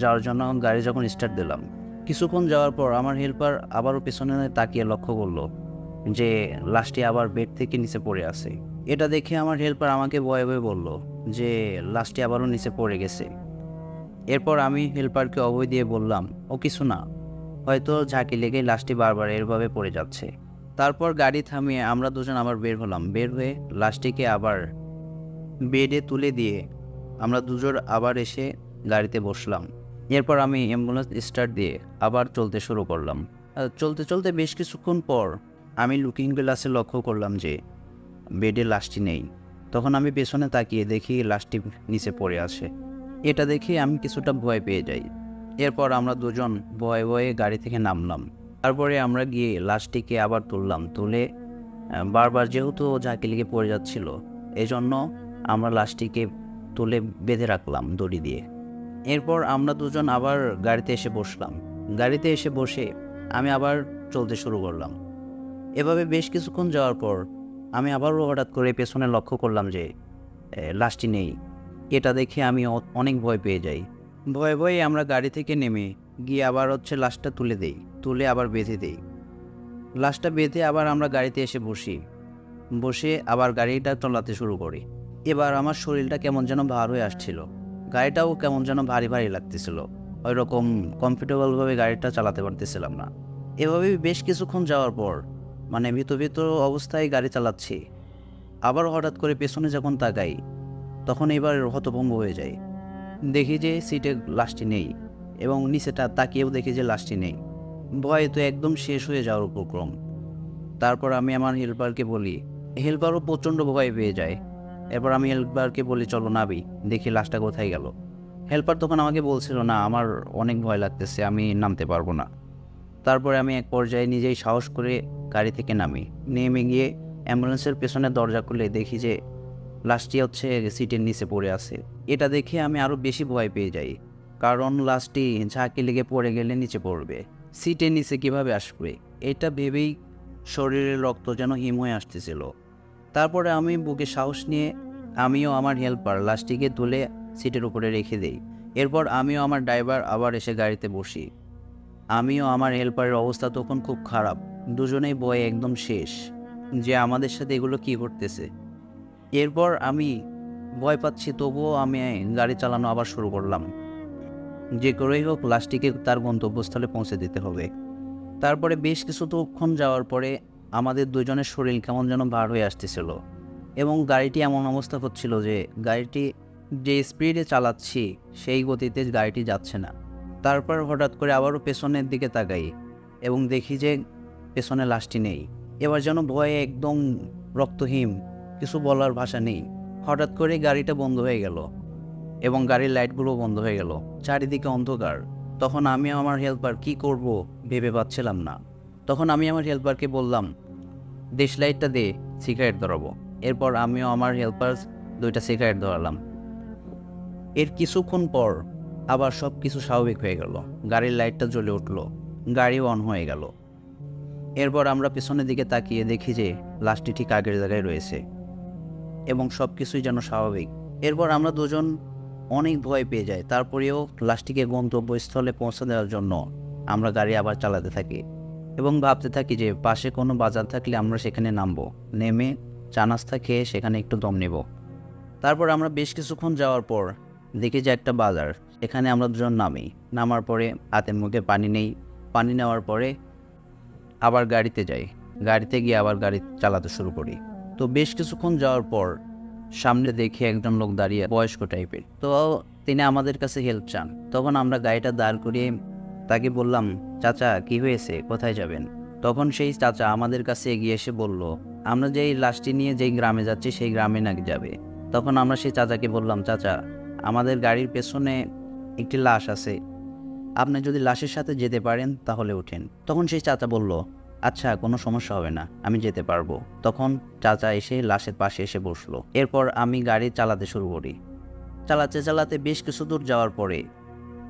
যাওয়ার জন্য গাড়ি যখন স্টার্ট দিলাম, কিছুক্ষণ যাওয়ার পর আমার হেল্পার আবারও পেছনে তাকিয়ে লক্ষ্য করলো যে লাশটি আবার বেড থেকে নিচে পড়ে আছে। এটা দেখে আমার হেল্পার আমাকে ভয়ে ভয়ে বলল যে লাশটি আবারও নিচে পড়ে গেছে। এরপর আমি হেল্পারকে অভয় দিয়ে বললাম, ও কিছু না, হয়তো ঝাঁকি লেগে লাশটি বারবার এরভাবে পড়ে যাচ্ছে। তারপর গাড়ি থামিয়ে আমরা দুজন আবার বের হলাম। বের হয়ে লাশটিকে আবার বেডে তুলে দিয়ে আমরা দুজন আবার এসে গাড়িতে বসলাম। এরপর আমি অ্যাম্বুলেন্স স্টার্ট দিয়ে আবার চলতে শুরু করলাম। চলতে চলতে বেশ কিছুক্ষণ পর আমি লুকিং গ্লাসে লক্ষ্য করলাম যে বেডে লাশটি নেই। তখন আমি পেছনে তাকিয়ে দেখি লাশটি নিচে পড়ে আছে। এটা দেখে আমি কিছুটা ভয় পেয়ে যাই। এরপর আমরা দুজন ভয়ে ভয়ে গাড়ি থেকে নামলাম। তারপরে আমরা গিয়ে লাশটিকে আবার তুললাম। তুলে বারবার যেহেতু ঝাঁকি লেগে পড়ে যাচ্ছিল, এজন্য আমরা লাশটিকে তুলে বেঁধে রাখলাম দড়ি দিয়ে। এরপর আমরা দুজন আবার গাড়িতে এসে বসলাম। গাড়িতে এসে বসে আমি আবার চলতে শুরু করলাম। এভাবে বেশ কিছুক্ষণ যাওয়ার পর আমি আবারও হঠাৎ করে পেছনে লক্ষ্য করলাম যে লাশটি নেই। এটা দেখে আমি অনেক ভয় পেয়ে যাই। ভয়ে ভয়ে আমরা গাড়ি থেকে নেমে গিয়ে আবার লাশটা তুলে দেই, তুলে আবার বেঁধে দেই। লাশটা বেঁধে আবার আমরা গাড়িতে এসে বসি। বসে আবার গাড়িটা চালাতে শুরু করি। এবার আমার শরীরটা কেমন যেন ভার হয়ে আসছিল। গাড়িটাও কেমন যেন ভারী ভারী লাগতেছিল। ওইরকম কমফোর্টেবলভাবে গাড়িটা চালাতে পারতেছিলাম না। এভাবেই বেশ কিছুক্ষণ যাওয়ার পর ভীত ভীত অবস্থায় গাড়ি চালাচ্ছি। আবার হঠাৎ করে পেছনে যখন তাকাই, তখন এবার হতভম্ব হয়ে যাই। দেখি যে সিটে লাশটি নেই এবং নিচেটা তাকিয়েও দেখি যে লাশটি নেই। ভয়ে তো একদম শেষ হয়ে যাওয়ার উপক্রম। তারপর আমি আমার হেল্পারকে বলি, হেল্পারও প্রচণ্ড ভয় পেয়ে যায়। এরপর আমি হেল্পারকে বলি, চলো নাবি, দেখি লাশটা কোথায় গেল। হেল্পার তখন আমাকে বলছিল, না আমার অনেক ভয় লাগতেছে, আমি নামতে পারবো না। তারপরে আমি এক পর্যায়ে নিজেই সাহস করে গাড়ি থেকে নামি। নেমে গিয়ে অ্যাম্বুলেন্সের পেছনের দরজা খুলে দেখি যে লাশটি হচ্ছে সিটের নিচে পড়ে আছে। এটা দেখে আমি আরও বেশি ভয় পেয়ে যাই, কারণ লাশটি ঝাঁকি লেগে পড়ে গেলে নিচে পড়বে, সিটের নিচে কিভাবে আসবে এটা ভেবেই শরীরের রক্ত যেন হিম হয়ে আসতেছিল। তারপরে আমি বুকে সাহস নিয়ে আমিও আমার হেল্পার লাশটিকে তুলে সিটের উপরে রেখে দেই। এরপর আমিও আমার ড্রাইভার আবার এসে গাড়িতে বসি। আমিও আমার হেল্পারের অবস্থা তখন খুব খারাপ, দুজনেই ভয়ে একদম শেষ যে আমাদের সাথে এগুলো কী করতেছে। এরপর আমি ভয় পাচ্ছি, তবুও আমি গাড়ি চালানো আবার শুরু করলাম। যে করেই হোক লাশটিকে তার গন্তব্যস্থলে পৌঁছে দিতে হবে। তারপরে বেশ কিছুক্ষণ যাওয়ার পরে আমাদের দুজনের শরীর কেমন যেন ভার হয়ে আসতেছিল, এবং গাড়িটি এমন অবস্থা হচ্ছিল যে গাড়িটি যে স্পিডে চালাচ্ছি সেই গতিতে গাড়িটি যাচ্ছে না। তারপর হঠাৎ করে আবারও পেছনের দিকে তাকাই এবং দেখি যে পেছনে লাশটি নেই। এবার যেন ভয়ে একদম রক্তহীন, কিছু বলার ভাষা নেই। হঠাৎ করে গাড়িটা বন্ধ হয়ে গেল এবং গাড়ির লাইটগুলো বন্ধ হয়ে গেল, চারিদিকে অন্ধকার। তখন আমি আমার হেল্পার কি করব ভেবে পাচ্ছিলাম না। তখন আমি আমার হেল্পারকে বললাম, দেশ লাইটটা দে, সিগারেট ধরাবো। এরপর আমিও আমার হেল্পার 2টা সিগারেট ধরালাম। এর কিছুক্ষণ পর আবার সব কিছু স্বাভাবিক হয়ে গেল, গাড়ির লাইটটা জ্বলে উঠল, গাড়িও অন হয়ে গেল। এরপর আমরা পেছনের দিকে তাকিয়ে দেখি যে লাশটি ঠিক আগের জায়গায় রয়েছে এবং সব কিছুই যেন স্বাভাবিক। এরপর আমরা দুজন অনেক ভয় পেয়ে যাই। তারপরেও লাশটিকে গন্তব্যস্থলে পৌঁছে দেওয়ার জন্য আমরা গাড়ি আবার চালাতে থাকি এবং ভাবতে থাকি যে পাশে কোনো বাজার থাকলে আমরা সেখানে নামবো, নেমে চা নাস্তা খেয়ে সেখানে একটু দম নেব। তারপর আমরা বেশ কিছুক্ষণ যাওয়ার পর দেখি যে একটা বাজার, এখানে আমরা দুজন নামি। নামার পরে হাতের মুখে পানি নেই, পানি নেওয়ার পরে আবার গাড়িতে যাই, গাড়িতে গিয়ে আবার গাড়ি চালাতে শুরু করি। তো বেশ কিছুক্ষণ যাওয়ার পর সামনে দেখি একজন লোক দাঁড়িয়ে, বয়স্ক টাইপের। তো তিনি আমাদের কাছে হেল্প চান। তখন আমরা গাড়িটা দাঁড় করিয়ে তাকে বললাম, চাচা কি হয়েছে, কোথায় যাবেন? তখন সেই চাচা আমাদের কাছে এগিয়ে এসে বলল, আমরা যেই লাশটি নিয়ে যেই গ্রামে যাচ্ছি সেই গ্রামে নাকি যাবে। তখন আমরা সেই চাচাকে বললাম, চাচা আমাদের গাড়ির পেছনে একটি লাশ আছে, আপনি যদি লাশের সাথে যেতে পারেন তাহলে উঠেন। তখন সেই চাচা বলল, আচ্ছা কোনো সমস্যা হবে না, আমি যেতে পারবো। তখন চাচা এসে লাশের পাশে এসে বসলো। এরপর আমি গাড়ি চালাতে শুরু করি। চালাতে চালাতে বেশ কিছু দূর যাওয়ার পরে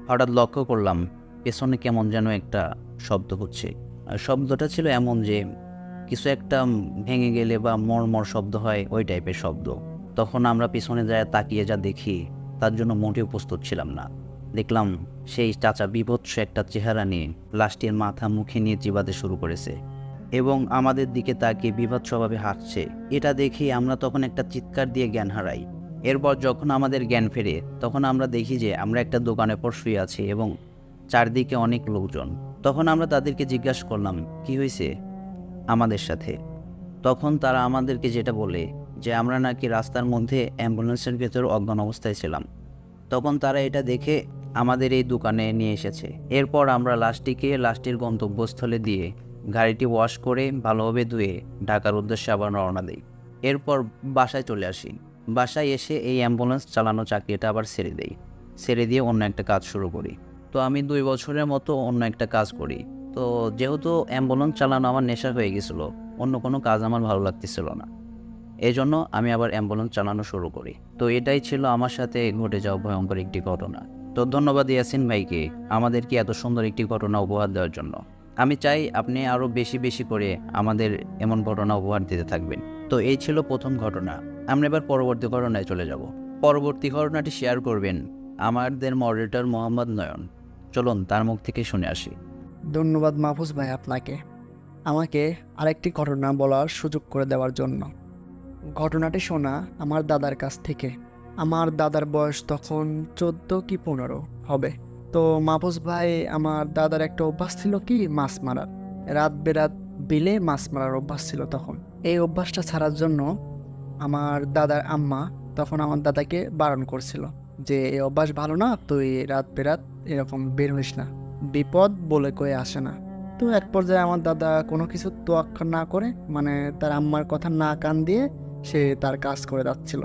হঠাৎ লক্ষ্য করলাম পেছনে কেমন যেন একটা শব্দ হচ্ছে। আর শব্দটা ছিল এমন যে কিছু একটা ভেঙে গেলে বা মরমর শব্দ হয়, ওই টাইপের শব্দ। তখন আমরা পিছনে যায় তাকিয়ে যা দেখি তার জন্য মোটেও প্রস্তুত ছিলাম না। দেখলাম সেই চাচা বিভৎস একটা চেহারা নিয়ে লাশটির মাথা মুখে নিয়ে চিবাতে শুরু করেছে এবং আমাদের দিকে তাকিয়ে বিভৎসভাবে হাসছে। এটা দেখে আমরা তখন একটা চিৎকার দিয়ে জ্ঞান হারাই। এরপর যখন আমাদের জ্ঞান ফেরে তখন আমরা দেখি যে আমরা একটা দোকানে পর শুয়ে আছি এবং চারদিকে অনেক লোকজন। তখন আমরা তাদেরকে জিজ্ঞাসা করলাম কি হয়েছে আমাদের সাথে। তখন তারা আমাদেরকে যেটা বলে যে আমরা নাকি রাস্তার মধ্যে অ্যাম্বুলেন্সের ভেতর অজ্ঞান অবস্থায় ছিলাম। তখন তারা এটা দেখে আমাদের এই দোকানে নিয়ে এসেছে। এরপর আমরা লাশটির গন্তব্যস্থলে দিয়ে গাড়িটি ওয়াশ করে ভালোভাবে ধুয়ে ঢাকার উদ্দেশ্যে আবার রওনা দিই। এরপর বাসায় চলে আসি। বাসায় এসে এই অ্যাম্বুলেন্স চালানো চাকরিটা আবার ছেড়ে দেই, ছেড়ে দিয়ে অন্য একটা কাজ শুরু করি। তো আমি 2 বছরের মতো অন্য একটা কাজ করি। তো যেহেতু অ্যাম্বুলেন্স চালানো আমার নেশা হয়ে গেছিলো, অন্য কোনো কাজ আমার ভালো লাগতেছিল না, এই জন্য আমি আবার অ্যাম্বুলেন্স চালানো শুরু করি। তো এটাই ছিল আমার সাথে ঘটে যাওয়া ভয়ঙ্কর একটি ঘটনা। তো ধন্যবাদ ইয়াসিন ভাইকে আমাদেরকে এত সুন্দর একটি ঘটনা উপহার দেওয়ার জন্য। আমি চাই আপনি আরও বেশি বেশি করে আমাদের এমন ঘটনা উপহার দিতে থাকবেন। তো এই ছিল প্রথম ঘটনা। আমরা এবার পরবর্তী ঘটনায় চলে যাব। পরবর্তী ঘটনাটি শেয়ার করবেন আমাদের মডারেটর মোহাম্মদ নয়ন। চলুন তার মুখ থেকে শুনে আসি। ধন্যবাদ মাহফুজ ভাই আপনাকে আমাকে আরেকটি ঘটনা বলার সুযোগ করে দেওয়ার জন্য। ঘটনাটি শোনা আমার দাদার কাছ থেকে। আমার দাদার বয়স তখন 14 কি 15 হবে। তো মাহফুজ ভাই, আমার দাদার একটা অভ্যাস ছিল কি মাছ মারার। রাত বেরাত বিলে মাছ মারার অভ্যাস ছিল তখন। এই অভ্যাসটা ছাড়ার জন্য আমার দাদার আম্মা তখন আমার দাদাকে বারণ করছিল যে এই অভ্যাস ভালো না, তুই রাত বেরাত এরকম বের হইস না, বিপদ বলে কয়ে আসে না। তো এক পর্যায়ে আমার দাদা কোনো কিছু তোয়াক্কা না করে, মানে তার আম্মার কথা না কান দিয়ে সে তার কাজ করে যাচ্ছিল।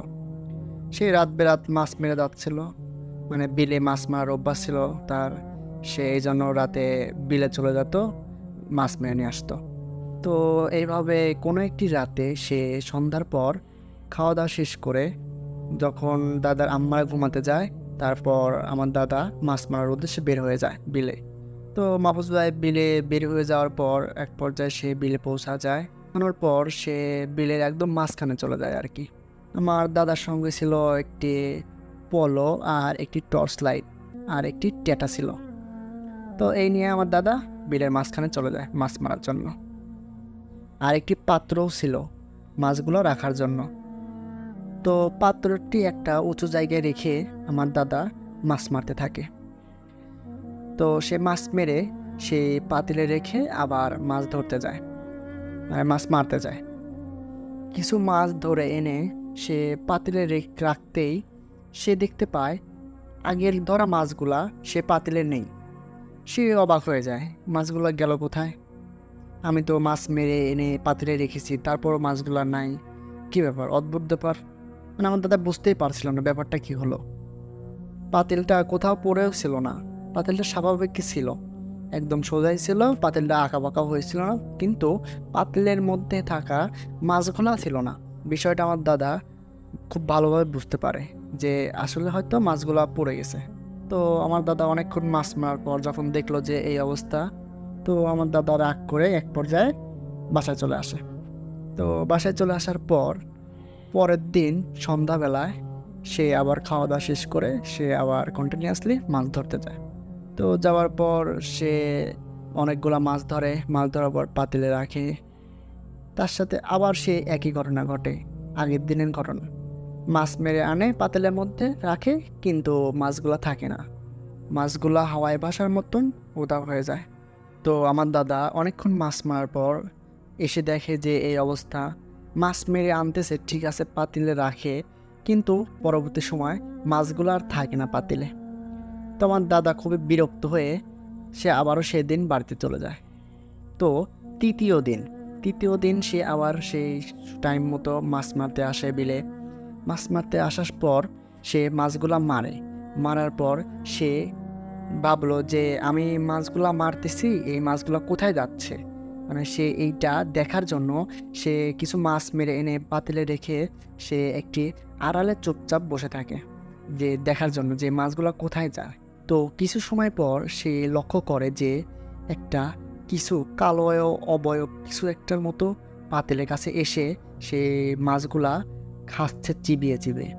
সে রাত বেরাত মাছ মেরে যাচ্ছিল। মানে বিলে মাছ মারার অভ্যাস ছিল তার, সে এই জন্য রাতে বিলে চলে যেত, মাছ মেরে নিয়ে আসতো। তো এইভাবে কোনো একটি রাতে সে সন্ধ্যার পর খাওয়া দাওয়া শেষ করে যখন দাদার আম্মা ঘুমাতে যায়, তারপর আমার দাদা মাছ মারার উদ্দেশ্যে বের হয়ে যায় বিলে। তো মাহফুজ ভাই বিলে বের হয়ে যাওয়ার পর এক পর্যায়ে সে বিলে পৌঁছা যায়। পৌঁছানোর পর সে বিলের একদম মাঝখানে চলে যায় আর কি। আমার দাদার সঙ্গে ছিল একটি পলো আর একটি টর্চ লাইট আর একটি টেটা ছিল। তো এই নিয়ে আমার দাদা বিলের মাঝখানে চলে যায় মাছ মারার জন্য। আর একটি পাত্রও ছিল মাছগুলো রাখার জন্য। তো পাত্রটি একটা উঁচু জায়গায় রেখে আমার দাদা মাছ মারতে থাকে। তো সে মাছ মেরে সে পাতিলে রেখে আবার মাছ ধরতে যায়, মানে মাছ মারতে যায়। কিছু মাছ ধরে এনে সে পাতিলে রাখতেই সে দেখতে পায় আগের ধরা মাছগুলা সে পাতিলে নেই। সে অবাক হয়ে যায়, মাছগুলো গেল কোথায়? আমি তো মাছ মেরে এনে পাতিলে রেখেছি, তারপরও মাছগুলো নাই, কি ব্যাপার? অদ্ভুত ব্যাপার। মানে আমার দাদা বুঝতেই পারছিল না ব্যাপারটা কি হলো। পাতিলটা কোথাও পড়েও ছিল না, পাতিলটা স্বাভাবিক ছিল, একদম সোজাই ছিল, পাতিলটা আঁকা বাঁকা হয়েছিল না, কিন্তু পাতিলের মধ্যে থাকা মাছগুলা ছিল না। বিষয়টা আমার দাদা খুব ভালোভাবে বুঝতে পারে যে আসলে হয়তো মাছগুলা পড়ে গেছে। তো আমার দাদা অনেকক্ষণ মাছ মারার পর যখন দেখলো যে এই অবস্থা, তো আমার দাদা রাগ করে এক পর্যায়ে বাসায় চলে আসে। তো বাসায় চলে আসার পর পরের দিন সন্ধ্যাবেলায় সে আবার খাওয়া দাওয়া শেষ করে সে আবার কন্টিনিউয়াসলি মাছ ধরতে যায়। তো যাওয়ার পর সে অনেকগুলা মাছ ধরে, মাছ ধরার পর পাতিলে রাখে। তার সাথে আবার সে একই ঘটনা ঘটে, আগের দিনের ঘটনা। মাছ মেরে আনে পাতিলের মধ্যে রাখে, কিন্তু মাছগুলা থাকে না, মাছগুলা হাওয়ায় ভাসার মতন উধাও হয়ে যায়। তো আমার দাদা অনেকক্ষণ মাছ মারার পর এসে দেখে যে এই অবস্থা। মাছ মেরে আনতেছে ঠিক আছে, পাতিলে রাখে, কিন্তু পরবর্তী সময় মাছগুলো আর থাকে না পাতিলে। তো আমার দাদা খুবই বিরক্ত হয়ে সে আবারও সেদিন বাড়িতে চলে যায়। তো তৃতীয় দিন সে আবার সেই টাইম মতো মাছ মারতে আসে বিলে। মাছ মারতে আসার পর সে মাছগুলা মারার পর সে ভাবলো যে আমি মাছগুলা মারতেছি, এই মাছগুলা কোথায় যাচ্ছে, মানে সে এইটা দেখার জন্য সে কিছু মাছ মেরে এনে পাতিলে রেখে সে একটি আড়ালে চুপচাপ বসে থাকে, যে দেখার জন্য যে মাছগুলা কোথায় যায়। তো কিছু সময় পর সে লক্ষ্য করে যে একটা কিছু কালো অবয়ব কিছু একটার মতো পাতিলের কাছে এসে সে মাছগুলা খাচ্ছে চিবিয়ে চিবিয়ে।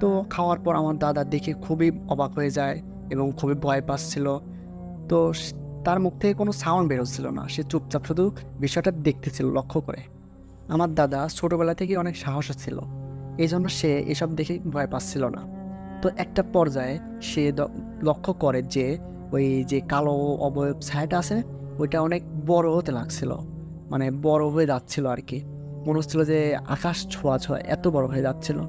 তো খাওয়ার পর আমার দাদা দেখে খুবই অবাক হয়ে যায় এবং খুবই ভয় পাচ্ছিল। তো তার মুখ থেকে কোনো সাউন্ড বেরোচ্ছিল না, সে চুপচাপ শুধু বিষয়টা দেখতেছিল লক্ষ্য করে। আমার দাদা ছোটবেলা থেকে অনেক সাহসী ছিল, এই জন্য সে এসব দেখে ভয় পাচ্ছিল না। তো একটা পর্যায়ে সে লক্ষ্য করে যে ওই যে কালো অবয়ব ছায়াটা আছে ওইটা অনেক বড় হতে লাগছিল, মানে বড় হয়ে যাচ্ছিল আর কি, মনে হচ্ছিল যে আকাশ ছোঁয়া ছোঁয়া এত বড় হয়ে যাচ্ছিল।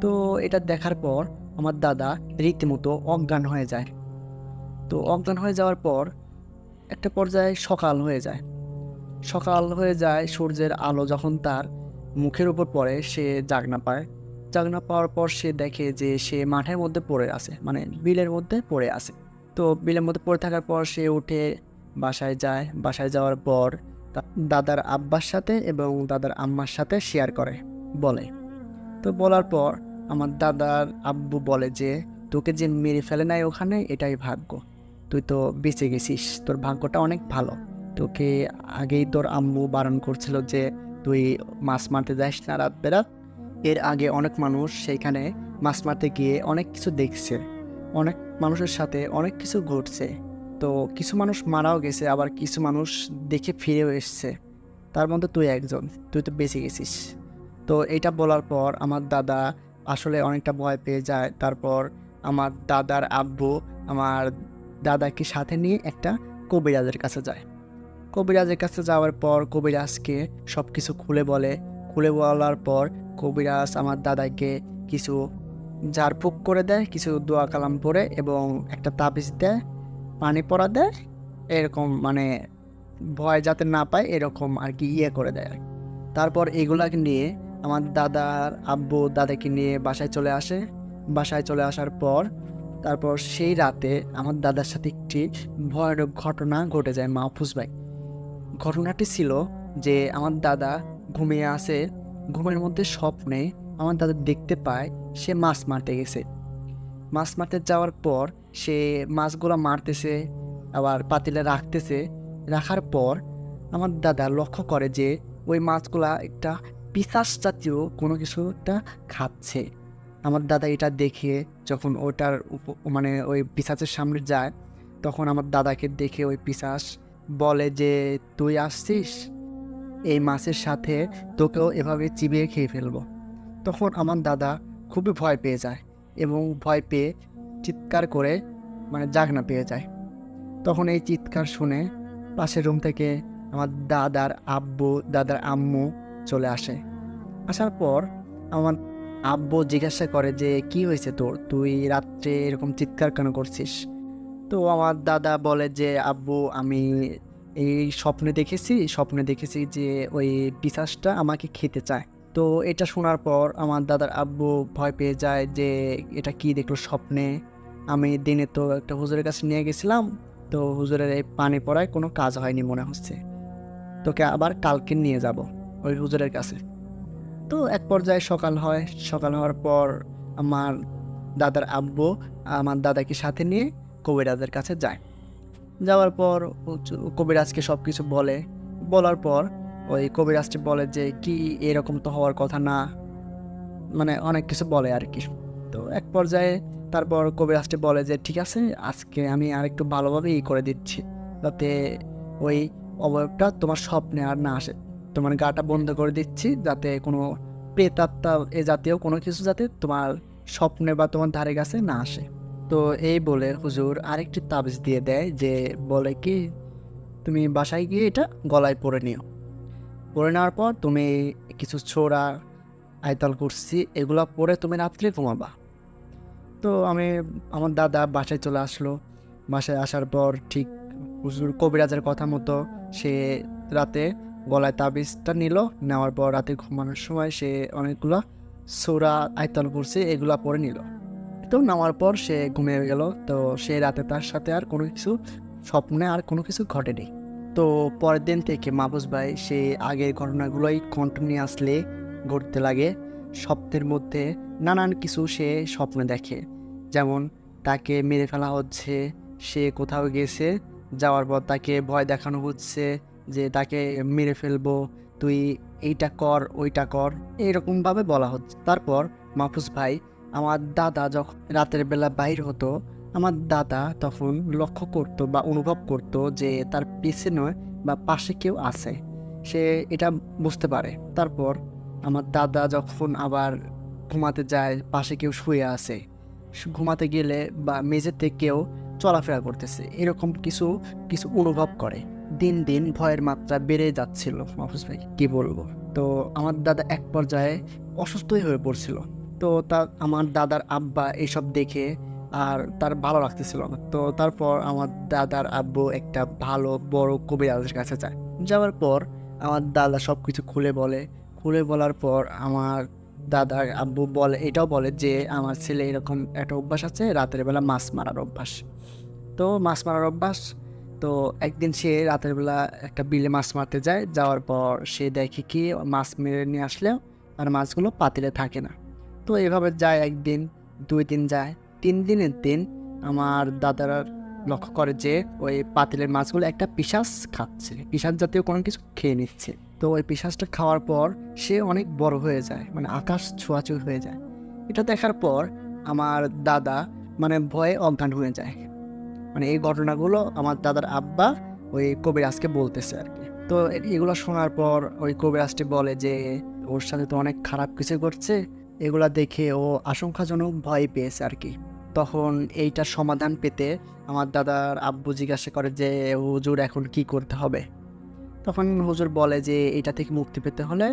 তো এটা দেখার পর আমার দাদা রীতিমতো অজ্ঞান হয়ে যায়। তো অজ্ঞান হয়ে যাওয়ার পর একটা পর্যায়ে সকাল হয়ে যায়, সূর্যের আলো যখন তার মুখের উপর পড়ে সে জাগ না পাওয়ার পর সে দেখে যে সে মাঠের মধ্যে পড়ে আছে, মানে বিলের মধ্যে পড়ে আছে। তো বিলের মধ্যে পড়ে থাকার পর সে উঠে বাসায় যায়। বাসায় যাওয়ার পর দাদার আব্বার সাথে এবং দাদার আম্মার সাথে শেয়ার করে, বলে। তো বলার পর আমার দাদার আব্বু বলে যে তোকে যে মেরে ফেলে নাই ওখানে, এটাই ভাগ্য, তুই তো বেঁচে গেছিস, তোর ভাগ্যটা অনেক ভালো। তোকে আগেই তোর আম্মু বারণ করছিল যে তুই মাছ মারতে যাস না রাত বেরাত। এর আগে অনেক মানুষ সেইখানে মাছ মারতে গিয়ে অনেক কিছু দেখছে, অনেক মানুষের সাথে অনেক কিছু ঘটছে। তো কিছু মানুষ মারাও গেছে, আবার কিছু মানুষ দেখে ফিরেও এসছে, তার মধ্যে তুই একজন, তুই তো বেঁচে গেছিস। তো এটা বলার পর আমার দাদা আসলে অনেকটা ভয় পেয়ে যায়। তারপর আমার দাদার আব্বু আমার দাদাকে সাথে নিয়ে একটা কবিরাজের কাছে যায়। কবিরাজের কাছে যাওয়ার পর কবিরাজকে সব কিছু খুলে বলার পর কবিরাজ আমার দাদাকে কিছু ঝাড়ফুঁক করে দেয়, কিছু দোয়া কালাম পড়ে এবং একটা তাবিজ দেয়, পানি পড়া দেয়, এরকম মানে ভয় যাতে না পায় এরকম আর কি করে দেয়। তারপর এগুলাকে নিয়ে আমার দাদার আব্বু দাদাকে নিয়ে বাসায় চলে আসে। বাসায় চলে আসার পর তারপর সেই রাতে আমার দাদার সাথে একটি ভয়ানক ঘটনা ঘটে যায় মাহফুজ ভাই। ঘটনাটি ছিল যে আমার দাদা ঘুমিয়ে আছে, ঘুমের মধ্যে স্বপ্নে আমার দাদা দেখতে পায় সে মাছ মারতে গেছে। মাছ মারতে যাওয়ার পর সে মাছগুলো মারতেছে, আবার পাতিলে রাখতেছে। রাখার পর আমার দাদা লক্ষ্য করে যে ওই মাছগুলা একটা পিশাচ জাতীয় কোনো কিছু একটা খাচ্ছে। আমার দাদা এটা দেখে যখন ওটার মানে ওই পিশাচের সামনে যায়, তখন আমার দাদাকে দেখে ওই পিশাচ বলে যে তুই আসছিস, এই মাছের সাথে তোকেও এভাবে চিবিয়ে খেয়ে ফেলবো। তখন আমার দাদা খুবই ভয় পেয়ে যায় এবং ভয় পেয়ে চিৎকার করে মানে জাগনা পেয়ে যায়। তখন এই চিৎকার শুনে পাশের রুম থেকে আমার দাদার আব্বু দাদার আম্মু চলে আসে। আসার পর আমার আব্বু জিজ্ঞাসা করে যে কি হয়েছে তোর, তুই রাত্রে এরকম চিৎকার কেন করছিস? তো আমার দাদা বলে যে আব্বু আমি এই স্বপ্নে দেখেছি যে ওই পিশাচটা আমাকে খেতে চায়। তো এটা শোনার পর আমার দাদার আব্বু ভয় পেয়ে যায় যে এটা কি দেখলো স্বপ্নে। আমি দিনে তো একটা হুজুরের কাছে নিয়ে গেছিলাম, তো হুজুরের এই পানি পড়ায় কোনো কাজ হয়নি মনে হচ্ছে, তোকে আবার কালকে নিয়ে যাব ওই হুজুরের কাছে। তো এক পর্যায়ে সকাল হয়। সকাল হওয়ার পর আমার দাদার আব্বু আমার দাদাকে সাথে নিয়ে কবিরাজের কাছে যায়। যাওয়ার পর কবিরাজকে সব কিছু বলে। বলার পর ওই কবিরাজটি বলে যে কি এরকম তো হওয়ার কথা না, মানে অনেক কিছু বলে আর কি। তো এক পর্যায়ে তারপর কবিরাজটি বলে যে ঠিক আছে, আজকে আমি আরেকটু ভালোভাবে করে দিচ্ছি যাতে ওই অবয়বটা তোমার স্বপ্নে আর না আসে। তোমার গাটা বন্ধ করে দিচ্ছি যাতে কোনো প্রেতাত্মা এ জাতীয় কোনো কিছু যাতে তোমার স্বপ্নে বা তোমার ধারে কাছে না আসে। তো এই বলে হুজুর আরেকটি তাবিজ দিয়ে দেয়, যে বলে কি তুমি বাসায় গিয়ে এটা গলায় পরে নিও। পরে নেওয়ার পর তুমি কিছু ছোরা আয়তাল কুরসি এগুলা পরে তুমি রাত্রে ঘুমাবা। তো আমার দাদা বাসায় চলে আসলো। বাসায় আসার পর ঠিক হুজুর কবিরাজের কথা মতো সে রাতে গলায় তাবিজটা নিল। নেওয়ার পর রাতে ঘুমানোর সময় সে অনেকগুলো সূরা আয়তাল কুরসি এগুলা পরে নিল। তো নেওয়ার পর সে ঘুমিয়ে গেল। তো সে রাতে তার সাথে আর কোনো কিছু স্বপ্নে আর কোনো কিছু ঘটেনি। তো পরের দিন থেকে মাহফুজ ভাই সে আগের ঘটনাগুলোই কন্টিনিউয়াসলি ঘটতে লাগে। স্বপ্নের মধ্যে নানান কিছু সে স্বপ্নে দেখে, যেমন তাকে মেরে ফেলা হচ্ছে, সে কোথাও গেছে, যাওয়ার পর তাকে ভয় দেখানো হচ্ছে যে তাকে মেরে ফেলবো, তুই এইটা কর ওইটা কর, এইরকমভাবে বলা হচ্ছে। তারপর মাহফুজ ভাই আমার দাদা যখন রাতের বেলা বাইর হতো, আমার দাদা তখন লক্ষ্য করতো বা অনুভব করতো যে তার পিছনে বা পাশে কেউ আছে, সে এটা বুঝতে পারে। তারপর আমার দাদা যখন আবার ঘুমাতে যায়, পাশে কেউ শুয়ে আছে, ঘুমাতে গেলে বা মেঝেতে কেউ চলাফেরা করতেছে, এরকম কিছু কিছু অনুভব করে। দিন দিন ভয়ের মাত্রা বেড়ে যাচ্ছিল মাহফুজ ভাই, কি বলবো। তো আমার দাদা এক পর্যায়ে অসুস্থই হয়ে পড়ছিল। তো আমার দাদার আব্বা এইসব দেখে আর তার ভালো লাগতেছিল না। তো তারপর আমার দাদার আব্বু একটা ভালো বড় কবিরাজের কাছে যায়। যাওয়ার পর আমার দাদা সব কিছু খুলে বলার পর আমার দাদার আব্বু এটাও বলে যে আমার ছেলে এরকম একটা অভ্যাস আছে, রাতের বেলা মাছ মারার অভ্যাস। তো মাছ মারার অভ্যাস, তো একদিন সে রাতের বেলা একটা বিলে মাছ মারতে যায়। যাওয়ার পর সে দেখে কি মাছ মেরে নিয়ে আসলেও আর মাছগুলো পাতিলে থাকে না। তো এভাবে যায়, একদিন 2 দিন যায়, 3 দিনের দিন আমার দাদারা লক্ষ্য করে যে ওই পাতিলের মাছগুলো একটা পিশাচ খাচ্ছে, পিশাচ জাতীয় কোনো কিছু খেয়ে নিচ্ছে। তো ওই পিশাচটা খাওয়ার পর সে অনেক বড় হয়ে যায়, মানে আকাশ ছোঁয়াছুঁই হয়ে যায়। এটা দেখার পর আমার দাদা মানে ভয়ে অজ্ঞান হয়ে যায়। মানে এই ঘটনাগুলো আমার দাদার আব্বা ওই কবিরাজকে বলতেছে আর কি। তো এগুলো শোনার পর ওই কবিরাজটি বলে যে ওর সাথে তো অনেক খারাপ কিছু ঘটছে, এগুলা দেখে ও আশঙ্কাজনক ভয় পেয়েছে আর কি। তখন এইটার সমাধান পেতে আমার দাদার আব্বু জিজ্ঞাসা করে যে হুজুর এখন কি করতে হবে। তখন হুজুর বলে যে এটা থেকে মুক্তি পেতে হলে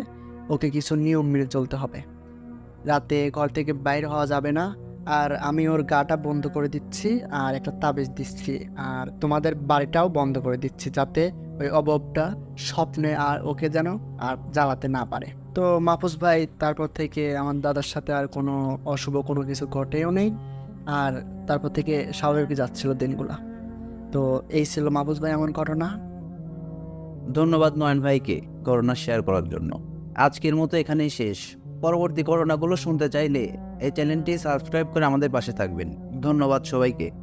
ওকে কিছু নিয়ম মেনে চলতে হবে, রাতে ঘর থেকে বাইরে হওয়া যাবে না, আর আমি ওর গাটা বন্ধ করে দিচ্ছি আর একটা তাবিজ দিচ্ছি, আর তোমাদের বাড়িটাও বন্ধ করে দিচ্ছি যাতে ওই অবয়বটা স্বপ্নে আর ওকে যেন আর জ্বালাতে না পারে। তো মাহফুজ ভাই তারপর থেকে আমার দাদার সাথে আর কোনো অশুভ কোনো কিছু ঘটেও নেই, আর তারপর থেকে স্বাভাবিক যাচ্ছিল দিনগুলা। তো এই ছিল মাহফুজ ভাই এমন ঘটনা। ধন্যবাদ নয়ন ভাইকে ঘটনা শেয়ার করার জন্য। আজকের মতো এখানেই শেষ। পরবর্তী ঘটনাগুলো শুনতে চাইলে এই চ্যানেলটি সাবস্ক্রাইব করে আমাদের পাশে থাকবেন। ধন্যবাদ সবাইকে।